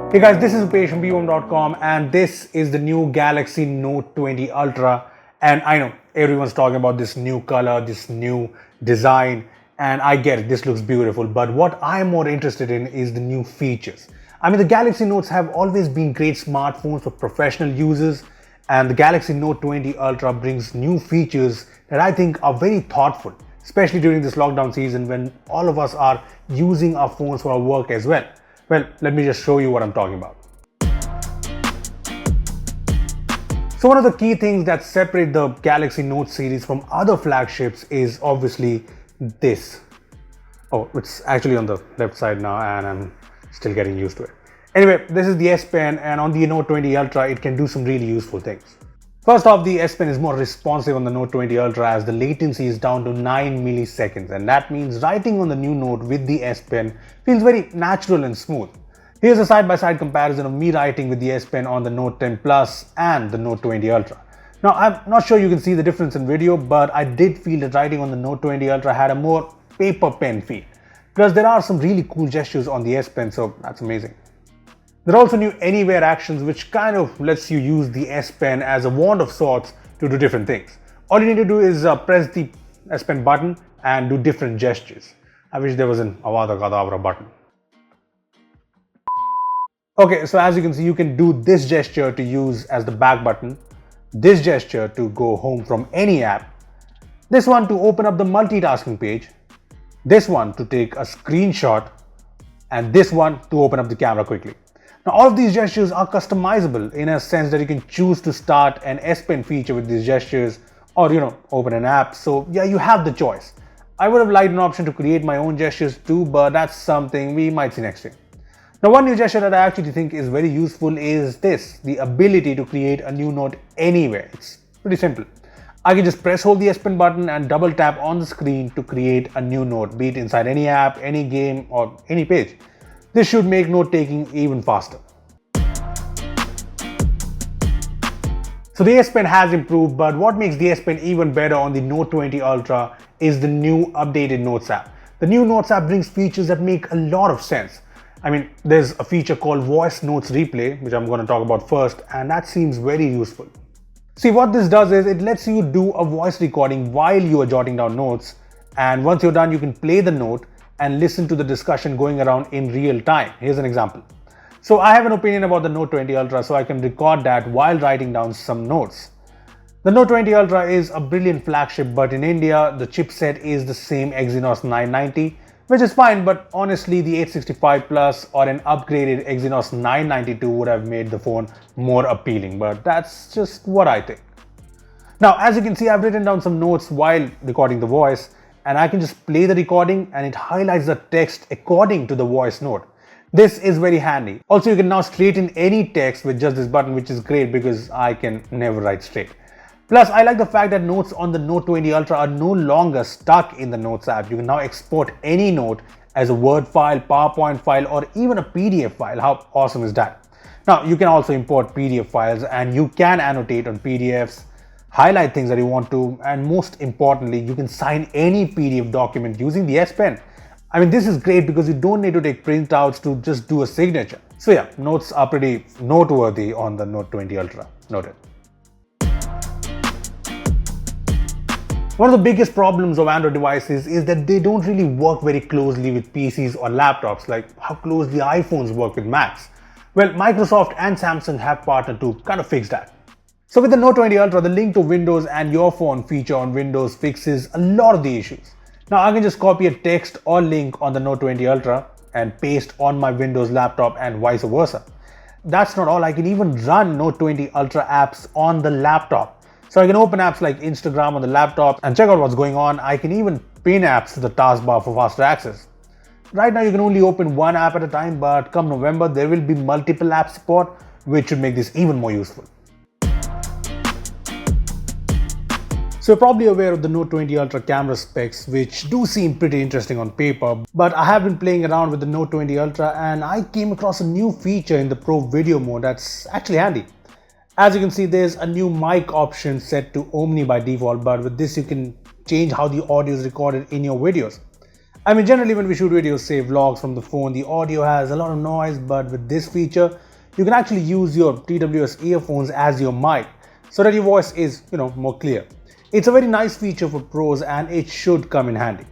Hey guys, this is Upesh from Beebom.com and this is the new Galaxy Note 20 Ultra. And I know everyone's talking about this new color, this new design, and I get it, this looks beautiful. But what I'm more interested in is the new features. I mean, the Galaxy Notes have always been great smartphones for professional users, and the Galaxy Note 20 Ultra brings new features that I think are very thoughtful, especially during this lockdown season when all of us are using our phones for our work as well. Well, let me just show you what I'm talking about. So one of the key things that separate the Galaxy Note series from other flagships is obviously this. Oh, it's actually on the left side now and I'm still getting used to it. Anyway, this is the S Pen, and on the Note 20 Ultra it can do some really useful things. First off, the S Pen is more responsive on the Note 20 Ultra as the latency is down to 9 milliseconds, and that means writing on the new Note with the S Pen feels very natural and smooth. Here's a side-by-side comparison of me writing with the S Pen on the Note 10 Plus and the Note 20 Ultra. Now, I'm not sure you can see the difference in video, but I did feel that writing on the Note 20 Ultra had a more paper pen feel. Plus, there are some really cool gestures on the S Pen, so that's amazing. There are also new Anywhere actions, which kind of lets you use the S Pen as a wand of sorts to do different things. All you need to do is press the S Pen button and do different gestures. I wish there was an Avada Kedavra button. Okay, so as you can see, you can do this gesture to use as the back button, this gesture to go home from any app, this one to open up the multitasking page, this one to take a screenshot, and this one to open up the camera quickly. Now, all of these gestures are customizable in a sense that you can choose to start an S Pen feature with these gestures or, open an app. So yeah, you have the choice. I would have liked an option to create my own gestures too, but that's something we might see next year. Now, one new gesture that I actually think is very useful is this, the ability to create a new note anywhere. It's pretty simple. I can just press hold the S Pen button and double tap on the screen to create a new note, be it inside any app, any game, or any page. This should make note taking even faster. So the S Pen has improved, but what makes the S Pen even better on the Note 20 Ultra is the new updated Notes app. The new Notes app brings features that make a lot of sense. I mean, there's a feature called Voice Notes Replay, which I'm going to talk about first, and that seems very useful. See, what this does is it lets you do a voice recording while you are jotting down notes, and once you're done, you can play the note and listen to the discussion going around in real time. Here's an example. So I have an opinion about the Note 20 Ultra, so I can record that while writing down some notes. The Note 20 Ultra is a brilliant flagship, but in India, the chipset is the same Exynos 990, which is fine, but honestly, the 865 Plus or an upgraded Exynos 992 would have made the phone more appealing, but that's just what I think. Now, as you can see, I've written down some notes while recording the voice, and I can just play the recording and it highlights the text according to the voice note. This is very handy. Also, you can now straighten any text with just this button, which is great because I can never write straight. Plus, I like the fact that notes on the Note 20 Ultra are no longer stuck in the Notes app. You can now export any note as a Word file, PowerPoint file, or even a PDF file. How awesome is that? Now, you can also import PDF files and you can annotate on PDFs, highlight things that you want to, and most importantly, you can sign any PDF document using the S Pen. I mean, this is great because you don't need to take printouts to just do a signature. So yeah, notes are pretty noteworthy on the Note 20 Ultra. Noted. One of the biggest problems of Android devices is that they don't really work very closely with PCs or laptops, like how closely iPhones work with Macs. Well, Microsoft and Samsung have partnered to kind of fix that. So with the Note 20 Ultra, the link to Windows and your phone feature on Windows fixes a lot of the issues. Now I can just copy a text or link on the Note 20 Ultra and paste on my Windows laptop and vice versa. That's not all, I can even run Note 20 Ultra apps on the laptop. So I can open apps like Instagram on the laptop and check out what's going on. I can even pin apps to the taskbar for faster access. Right now you can only open one app at a time, but come November there will be multiple app support, which should make this even more useful. So you're probably aware of the Note 20 Ultra camera specs, which do seem pretty interesting on paper, but I have been playing around with the Note 20 Ultra and I came across a new feature in the Pro video mode that's actually handy. As you can see, there's a new mic option set to Omni by default, but with this you can change how the audio is recorded in your videos. I mean, generally when we shoot videos, say vlogs from the phone, the audio has a lot of noise, but with this feature, you can actually use your TWS earphones as your mic so that your voice is, more clear. It's a very nice feature for pros and it should come in handy.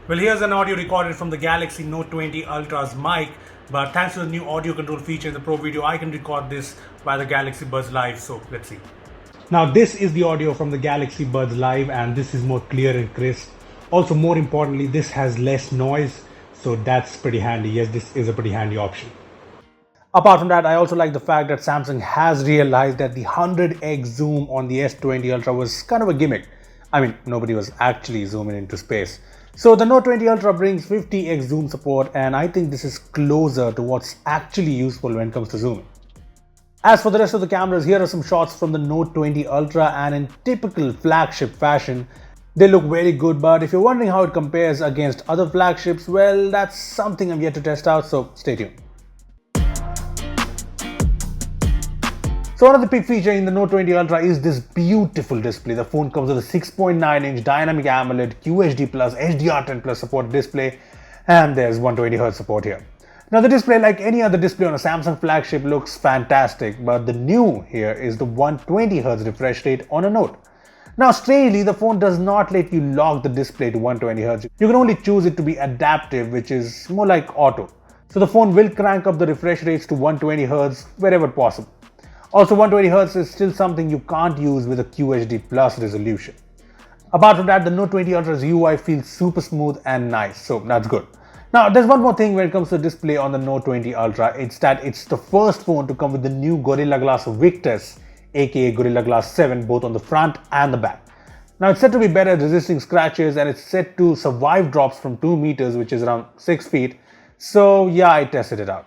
Well, here's an audio recorded from the Galaxy Note 20 Ultra's mic, but thanks to the new audio control feature in the Pro video, I can record this via the Galaxy Buds Live, so let's see. Now this is the audio from the Galaxy Buds Live and this is more clear and crisp. Also, more importantly, this has less noise, so that's pretty handy. Yes, this is a pretty handy option. Apart from that, I also like the fact that Samsung has realized that the 100x zoom on the S20 Ultra was kind of a gimmick. I mean, nobody was actually zooming into space. So the Note 20 Ultra brings 50x zoom support, and I think this is closer to what's actually useful when it comes to zooming. As for the rest of the cameras, here are some shots from the Note 20 Ultra, and in typical flagship fashion, they look very good, but if you're wondering how it compares against other flagships, well, that's something I'm yet to test out, so stay tuned. So another big feature in the Note 20 Ultra is this beautiful display. The phone comes with a 6.9-inch dynamic AMOLED QHD Plus HDR10 Plus support display, and there's 120Hz support here. Now the display, like any other display on a Samsung flagship, looks fantastic, but the new here is the 120Hz refresh rate on a Note. Now strangely, the phone does not let you lock the display to 120Hz. You can only choose it to be adaptive, which is more like auto. So the phone will crank up the refresh rates to 120Hz wherever possible. Also, 120Hz is still something you can't use with a QHD Plus resolution. Apart from that, the Note 20 Ultra's UI feels super smooth and nice, so that's good. Now, there's one more thing when it comes to the display on the Note 20 Ultra. It's that it's the first phone to come with the new Gorilla Glass Victus, aka Gorilla Glass 7, both on the front and the back. Now it's said to be better at resisting scratches and it's said to survive drops from 2 meters, which is around 6 feet. So yeah, I tested it out.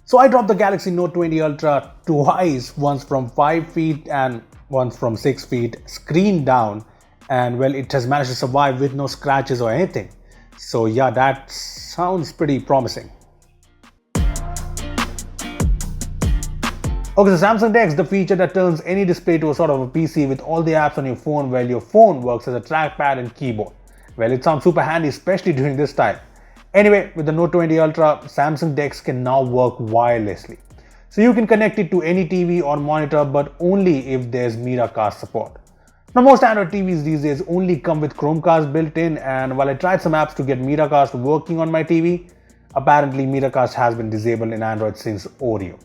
So I dropped the Galaxy Note 20 Ultra twice, once from 5 feet and once from 6 feet, screen down, and well, it has managed to survive with no scratches or anything. So yeah, that sounds pretty promising. Okay, so Samsung DeX, the feature that turns any display to a sort of a PC with all the apps on your phone while your phone works as a trackpad and keyboard. Well, it sounds super handy, especially during this time. Anyway, with the Note 20 Ultra, Samsung DeX can now work wirelessly. So you can connect it to any TV or monitor, but only if there's Miracast support. Now most Android TVs these days only come with Chromecast built in, and while I tried some apps to get Miracast working on my TV, apparently Miracast has been disabled in Android since Oreo.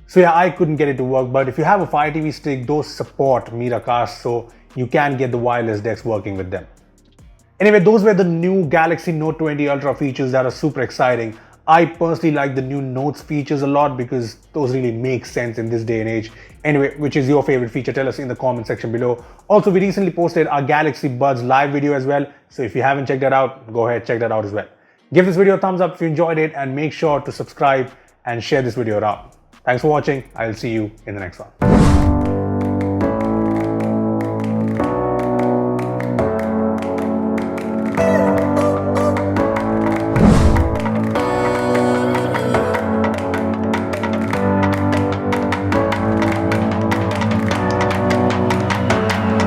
So yeah, I couldn't get it to work, but if you have a Fire TV stick, those support Miracast, so you can get the wireless DeX working with them. Anyway, those were the new Galaxy Note 20 Ultra features that are super exciting. I personally like the new Notes features a lot because those really make sense in this day and age. Anyway, which is your favorite feature? Tell us in the comment section below. Also, we recently posted our Galaxy Buds live video as well, so if you haven't checked that out, go ahead, check that out as well. Give this video a thumbs up if you enjoyed it and make sure to subscribe and share this video around. Thanks for watching. I'll see you in the next one.